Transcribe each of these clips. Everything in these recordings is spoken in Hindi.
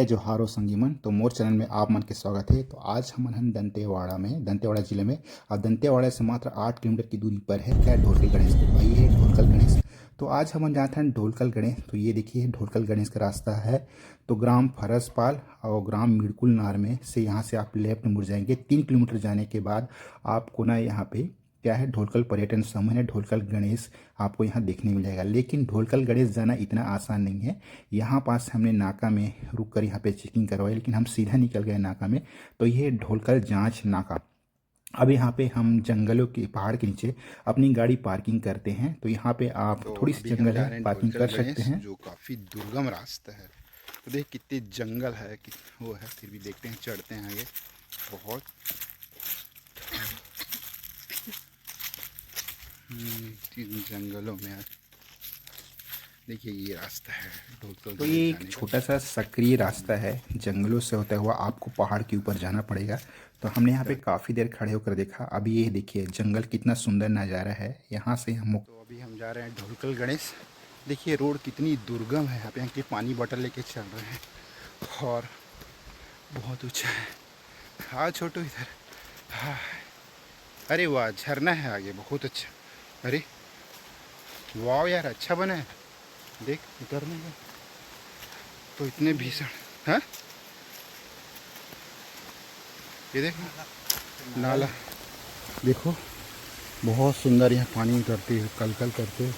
जय जोहारो संगीमन। तो मोर चैनल में आप मन के स्वागत है। तो आज हम हन दंतेवाड़ा जिले में और दंतेवाड़ा से मात्र 8 किलोमीटर की दूरी पर है क्या ढोलकल गणेश। तो भाई है ढोलकल गणेश। तो आज हम जाते हैं ढोलकल गणेश। तो ये देखिए ढोलकल गणेश का रास्ता है। तो ग्राम फरसपाल और ग्राम मिड़कुल नार में से यहाँ से आप लेफ्ट मुड़ जाएंगे। 3 किलोमीटर जाने के बाद आपको ना यहाँ पे क्या है ढोलकल पर्यटन समूह है ढोलकल गणेश आपको यहाँ देखने मिल जाएगा। लेकिन ढोलकल गणेश जाना इतना आसान नहीं है। यहाँ पास हमने नाका में रुक कर यहाँ पे चेकिंग करवाई, लेकिन हम सीधा निकल गए नाका में। तो ये ढोलकल जांच नाका। अब यहाँ पे हम जंगलों के पहाड़ के नीचे अपनी गाड़ी पार्किंग करते हैं। तो यहाँ पे आप तो थोड़ी सी अभी हम जंगल जा है, रहे हैं पार्किंग ढोलकल कर सकते गणेश, हैं। जो काफ़ी दुर्गम रास्ता है। तो देख कितने जंगल है कि वो है, फिर भी देखते हैं, चढ़ते हैं आगे। बहुत इन जंगलों में देखिए ये रास्ता है ढोलकल तो गणेश ये एक जाने का। छोटा सा सक्रिय रास्ता है, जंगलों से होता हुआ आपको पहाड़ के ऊपर जाना पड़ेगा। तो हमने यहाँ पे काफ़ी देर खड़े होकर देखा। अभी ये देखिए जंगल कितना सुंदर नज़ारा है। यहाँ से हम तो अभी हम जा रहे हैं ढोलकल गणेश। देखिए रोड कितनी दुर्गम है। यहाँ पे अंकित पानी बॉटल लेके चल रहे हैं और बहुत ऊँचा है। हाँ छोटू इधर। हाँ अरे वाह, झरना है आगे, बहुत अच्छा। अरे वाह यार, अच्छा बना है। देख उतरने का तो इतने भीषण। हाँ ये देख नाला, देखो बहुत सुंदर, यहाँ पानी उतरती है कल कल करते।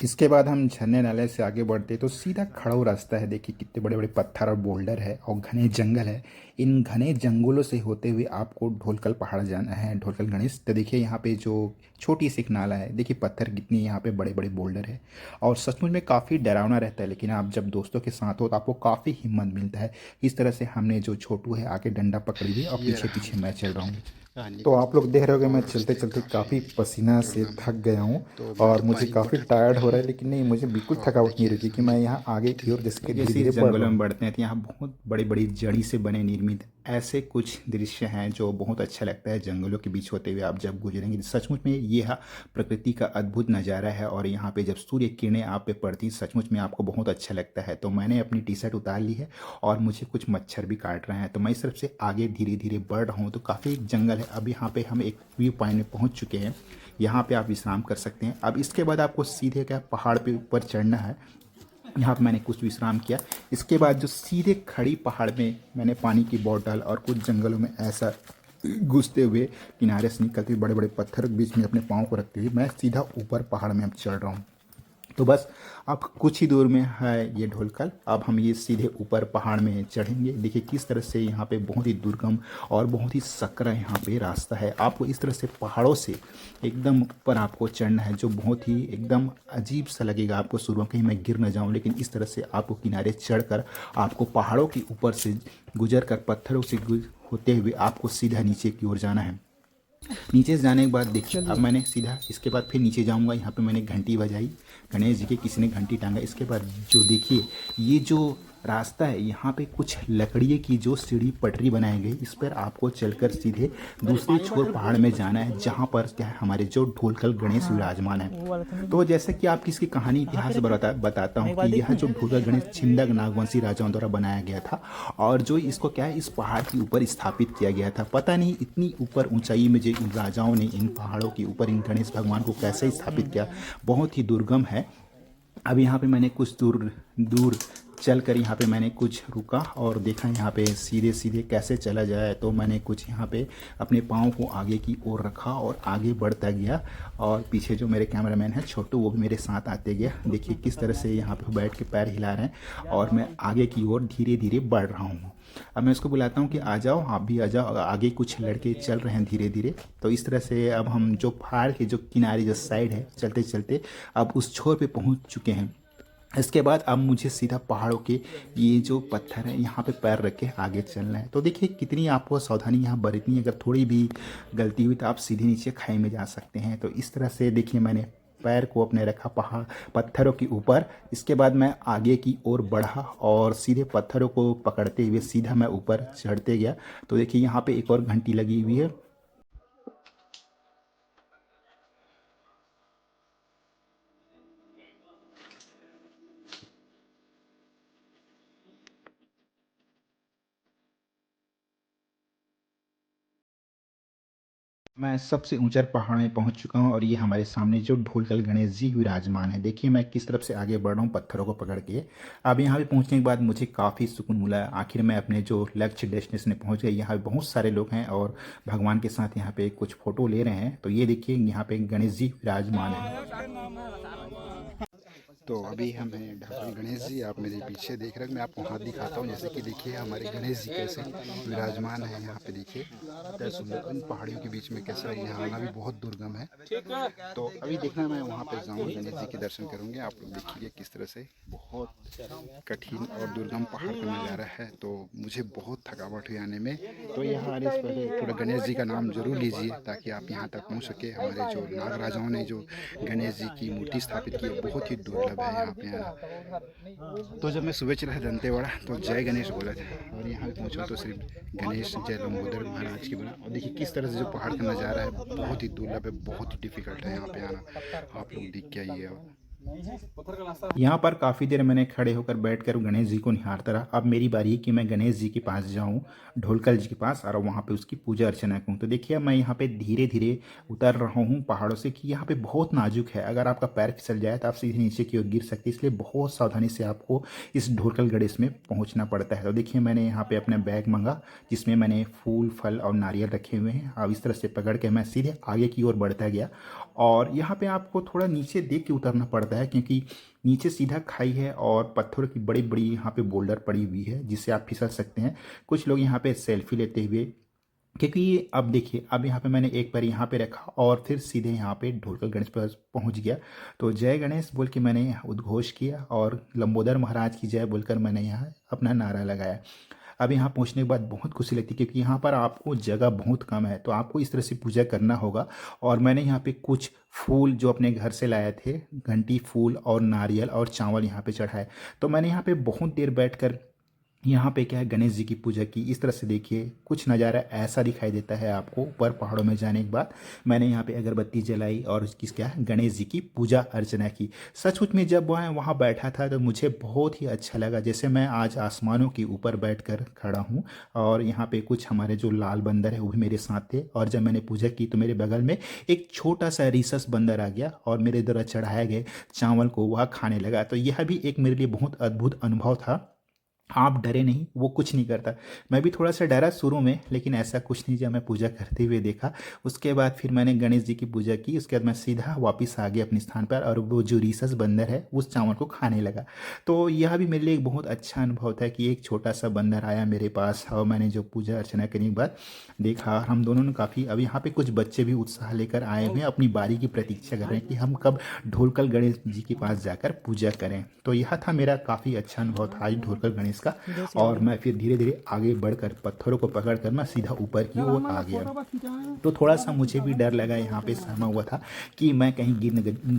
इसके बाद हम झरने नाले से आगे बढ़ते तो सीधा खड़ाऊ रास्ता है। देखिए कितने बड़े बड़े पत्थर और बोल्डर है और घने जंगल है। इन घने जंगलों से होते हुए आपको ढोलकल पहाड़ जाना है, ढोलकल गणेश। तो देखिए यहाँ पे जो छोटी सी एक नाला है, देखिए पत्थर कितनी यहाँ पे बड़े बड़े बोल्डर है और सचमुच में काफ़ी डरावना रहता है। लेकिन आप जब दोस्तों के साथ हो तो आपको काफ़ी हिम्मत मिलता है। इस तरह से हमने जो छोटू है आके डंडा पकड़ी हुई और ये पीछे रहा पीछे मैं चल रहा हूँ। कहानी तो का। आप लोग देख रहे होगे मैं और चलते रास्ते चलते काफ़ी काफ़ी पसीना से दुर्गम है। थक गया हूँ तो अभी हम और तो मुझे पानी की काफ़ी बोतल टायर्ड पकड़े हो रहा हैं है। लेकिन नहीं, मुझे बिल्कुल और थकावट नहीं देखिए रुकी कि सामने मैं यहाँ आगे की ओर जैसे धीरे जैसे धीरे इस बढ़ रहा जंगलों में हूँ। बढ़ते हैं तो यहाँ बहुत बड़ी बड़ी जड़ी से बने निर्मित ऐसे कुछ दृश्य हैं जो बहुत अच्छा लगता है। जंगलों के बीच होते हुए आप जब गुजरेंगे सचमुच में ये प्रकृति का अद्भुत नज़ारा है। और यहाँ पे जब सूर्य किरणें आप पे पड़ती सचमुच में आपको बहुत अच्छा लगता है। तो मैंने अपनी टी शर्ट उतार ली है और मुझे कुछ मच्छर भी काट रहे हैं। तो मैं इस तरफ से आगे धीरे धीरे बढ़ रहा हूँ। तो काफ़ी जंगल है। अब यहाँ पे हम एक व्यू पॉइंट में पहुँच चुके हैं। यहाँ पे आप विश्राम कर सकते हैं। अब इसके बाद आपको सीधे क्या पहाड़ पे ऊपर चढ़ना है। यहाँ पे मैंने कुछ विश्राम किया। इसके बाद जो सीधे खड़ी पहाड़ में मैंने पानी की बोतल और कुछ जंगलों में ऐसा घुसते हुए किनारे से निकलते हुए बड़े बड़े पत्थर के बीच में अपने पाँव को रखते हुए मैं सीधा ऊपर पहाड़ में अब चढ़ रहा हूँ। तो बस अब कुछ ही दूर में है ये ढोलकल। अब हम ये सीधे ऊपर पहाड़ में चढ़ेंगे। देखिए किस तरह से यहाँ पे बहुत ही दुर्गम और बहुत ही सकरा यहाँ पे रास्ता है। आपको इस तरह से पहाड़ों से एकदम ऊपर आपको चढ़ना है, जो बहुत ही एकदम अजीब सा लगेगा आपको शुरू में, कहीं मैं गिर ना जाऊँ। लेकिन इस तरह से आपको किनारे चढ़कर आपको पहाड़ों के ऊपर से गुजर कर पत्थरों से होते हुए आपको सीधा नीचे की ओर जाना है। नीचे से जाने के बाद देखिए अब मैंने सीधा इसके बाद फिर नीचे जाऊंगा। यहाँ पे मैंने घंटी बजाई, गणेश जी के किसी ने घंटी टांगा। इसके बाद जो देखिए ये जो रास्ता है, यहाँ पे कुछ लकड़ी की जो सीढ़ी पटरी बनाई गई, इस पर आपको चलकर सीधे दूसरे छोर पहाड़ में जाना है, जहाँ पर क्या है हमारे जो ढोलकल गणेश विराजमान है। तो जैसे कि आपकी इसकी कहानी इतिहास बताता हूँ कि यह जो ढोलकल गणेश छिंदक नागवंशी राजाओं द्वारा बनाया गया था और जो इसको क्या है इस पहाड़ के ऊपर स्थापित किया गया था। पता नहीं इतनी ऊपर ऊंचाई में जो इन राजाओं ने इन पहाड़ों के ऊपर इन गणेश भगवान को कैसे स्थापित किया, बहुत ही दुर्गम है। अब यहाँ पे मैंने कुछ दूर दूर चल कर यहाँ पे मैंने कुछ रुका और देखा यहाँ पे सीधे सीधे कैसे चला जाए। तो मैंने कुछ यहाँ पे अपने पाँव को आगे की ओर रखा और आगे बढ़ता गया। और पीछे जो मेरे कैमरामैन है छोटू, वो भी मेरे साथ आते गया। देखिए किस तरह से यहाँ पे बैठ के पैर हिला रहे हैं और मैं आगे की ओर धीरे धीरे बढ़ रहा हूँ। अब मैं उसको बुलाता हूँ कि आ जाओ, आप भी आ जाओ। आगे कुछ लड़के चल रहे हैं धीरे धीरे। तो इस तरह से अब हम जो पहाड़ के जो किनारे जो साइड है चलते चलते अब उस छोर पे पहुँच चुके हैं। इसके बाद अब मुझे सीधा पहाड़ों के ये जो पत्थर है यहाँ पे पैर रख के आगे चलना है। तो देखिए कितनी आपको सावधानी यहाँ बरतनी है। अगर थोड़ी भी गलती हुई तो आप सीधे नीचे खाई में जा सकते हैं। तो इस तरह से देखिए मैंने पैर को अपने रखा पहाड़ पत्थरों के ऊपर। इसके बाद मैं आगे की ओर बढ़ा और सीधे पत्थरों को पकड़ते हुए सीधा मैं ऊपर चढ़ते गया। तो देखिए यहाँ पे एक और घंटी लगी हुई है। मैं सबसे ऊंचा पहाड़ में पहुंच चुका हूं और ये हमारे सामने जो ढोलकल गणेश जी विराजमान है। देखिए मैं किस तरफ से आगे बढ़ रहा हूं पत्थरों को पकड़ के। अब यहाँ पे पहुंचने के बाद मुझे काफ़ी सुकून मिला। आखिर मैं अपने जो लक्ष्य डेस्टिनेशन में पहुंच गया। यहाँ पे बहुत सारे लोग हैं और भगवान के साथ यहाँ पे कुछ फोटो ले रहे हैं। तो ये देखिए यहाँ पे गणेश जी विराजमान है। तो अभी हम हैं ढाकल गणेश जी, आप मेरे पीछे देख रहे हैं। मैं आपको हाथ दिखाता हूँ, जैसे कि देखिए हमारे गणेश जी कैसे विराजमान है यहाँ पे। देखिए कैसे सुंदर इन पहाड़ियों के बीच में कैसा है, यहाँ आना भी बहुत दुर्गम है। तो अभी देखना मैं वहाँ पे जाऊँ, गणेश जी के दर्शन करूँगे। आप लोग देखिए किस तरह से बहुत कठिन और दुर्गम पहाड़ का नज़ारा है। तो मुझे बहुत थकावट हुई आने में। तो यहाँ आने से पहले थोड़ा गणेश जी का नाम जरूर लीजिए ताकि आप यहाँ तक पहुँच सके। हमारे जो नाग राजाओं ने जो गणेश जी की मूर्ति स्थापित की है बहुत ही दुर्लभ है यहाँ पे आना। तो जब मैं सुबह चला दंतेवाड़ा तो जय गणेश बोला था और यहाँ पे पहुँचा तो सिर्फ गणेश जय लंबोदर महाराज की बना। और देखिए किस तरह से जो पहाड़ का नज़ारा है बहुत ही दुर्लभ है, बहुत ही डिफिकल्ट है यहाँ पे आना। आप लोग देख के आइए। यहाँ पर काफ़ी देर मैंने खड़े होकर बैठकर गणेश जी को निहारता रहा। अब मेरी बारी है कि मैं गणेश जी के पास जाऊँ, ढोलकल जी के पास, और वहाँ पे उसकी पूजा अर्चना करूँ। तो देखिए मैं यहाँ पे धीरे धीरे उतर रहा हूँ पहाड़ों से कि यहाँ पे बहुत नाजुक है। अगर आपका पैर फिसल जाए तो आप सीधे नीचे की ओर गिर सकते हैं, इसलिए बहुत सावधानी से आपको इस ढोलकल गणेश में पहुँचना पड़ता है। तो देखिए मैंने यहाँ पे अपना बैग मंगा जिसमें मैंने फूल फल और नारियल रखे हुए हैं। अब इस तरह से पकड़ के मैं सीधे आगे की ओर बढ़ता गया। और यहाँ पे आपको थोड़ा नीचे देख के उतरना पड़ता है क्योंकि नीचे सीधा खाई है और पत्थरों की बड़ी बड़ी यहाँ पे बोल्डर पड़ी हुई है जिससे आप फिसल सकते हैं। कुछ लोग यहाँ पे सेल्फी लेते हुए, क्योंकि अब देखिए अब यहाँ पे मैंने एक पैर यहाँ पे रखा और फिर सीधे यहाँ पे ढोलकल गणेश पर पहुँच गया। तो जय गणेश बोल के मैंने यहाँ उद्घोष किया और लंबोदर महाराज की जय बोलकर मैंने यहाँ अपना नारा लगाया। अब यहाँ पहुँचने के बाद बहुत खुशी लगती है क्योंकि यहाँ पर आपको जगह बहुत कम है, तो आपको इस तरह से पूजा करना होगा। और मैंने यहाँ पे कुछ फूल जो अपने घर से लाए थे, घंटी फूल और नारियल और चावल यहाँ पे चढ़ाए। तो मैंने यहाँ पे बहुत देर बैठकर यहाँ पे क्या है गणेश जी की पूजा की। इस तरह से देखिए कुछ नज़ारा ऐसा दिखाई देता है आपको ऊपर पहाड़ों में जाने के बाद। मैंने यहाँ पे अगरबत्ती जलाई और किस क्या है गणेश जी की पूजा अर्चना की। सचमुच में जब मैं वहाँ बैठा था तो मुझे बहुत ही अच्छा लगा, जैसे मैं आज आसमानों के ऊपर बैठकर खड़ा हूँ। और यहाँ पे कुछ हमारे जो लाल बंदर है वो भी मेरे साथ थे। और जब मैंने पूजा की तो मेरे बगल में एक छोटा सा रिसस बंदर आ गया और मेरे द्वारा चढ़ाए गए चावल को वह खाने लगा। तो यह भी एक मेरे लिए बहुत अद्भुत अनुभव था। आप डरे नहीं, वो कुछ नहीं करता। मैं भी थोड़ा सा डरा शुरू में, लेकिन ऐसा कुछ नहीं जब मैं पूजा करते हुए देखा। उसके बाद फिर मैंने गणेश जी की पूजा की। उसके बाद मैं सीधा वापस आ गया अपने स्थान पर और वो जो रीसस बंदर है उस चावल को खाने लगा। तो यह भी मेरे लिए एक बहुत अच्छा अनुभव था कि एक छोटा सा बंदर आया मेरे पास और मैंने जो पूजा अर्चना करने के बाद देखा। हम दोनों ने काफ़ी, अब यहाँ पे कुछ बच्चे भी उत्साह लेकर आए हुए हैं, अपनी बारी की प्रतीक्षा कर रहे हैं कि हम कब ढोलकल गणेश जी के पास जाकर पूजा करें। तो यह था मेरा काफ़ी अच्छा अनुभव था आज ढोलकल गणेश का। और मैं फिर धीरे धीरे आगे बढ़कर पत्थरों को पकड़कर मैं सीधा ऊपर की ओर आ गया। तो थोड़ा सा मुझे भी डर लगा, यहाँ पे सहमा हुआ था कि मैं कहीं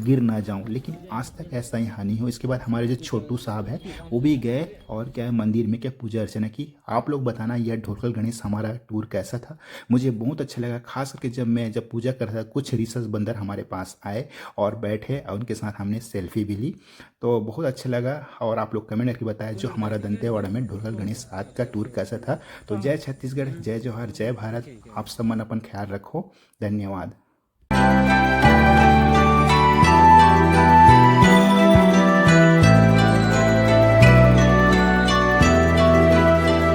गिर ना जाऊं, लेकिन आज तक ऐसा यहाँ नहीं हो। इसके बाद हमारे जो छोटू साहब हैं वो भी गए और क्या है मंदिर में क्या पूजा अर्चना की। आप लोग बताना यह ढोलकल गणेश हमारा टूर कैसा था। मुझे बहुत अच्छा लगा, खास करके जब पूजा कर रहा था कुछ रिसस बंदर हमारे पास आए और बैठे और उनके साथ हमने सेल्फी भी ली। तो बहुत अच्छा लगा। और आप लोग कमेंट करके बताएं जो हमारा दंतेवाड़ा में ढोलकल गणेश आज का टूर कैसा था। तो जय छत्तीसगढ़, जय जवाहर, जय भारत। आप सब मन अपन ख्याल रखो। धन्यवाद।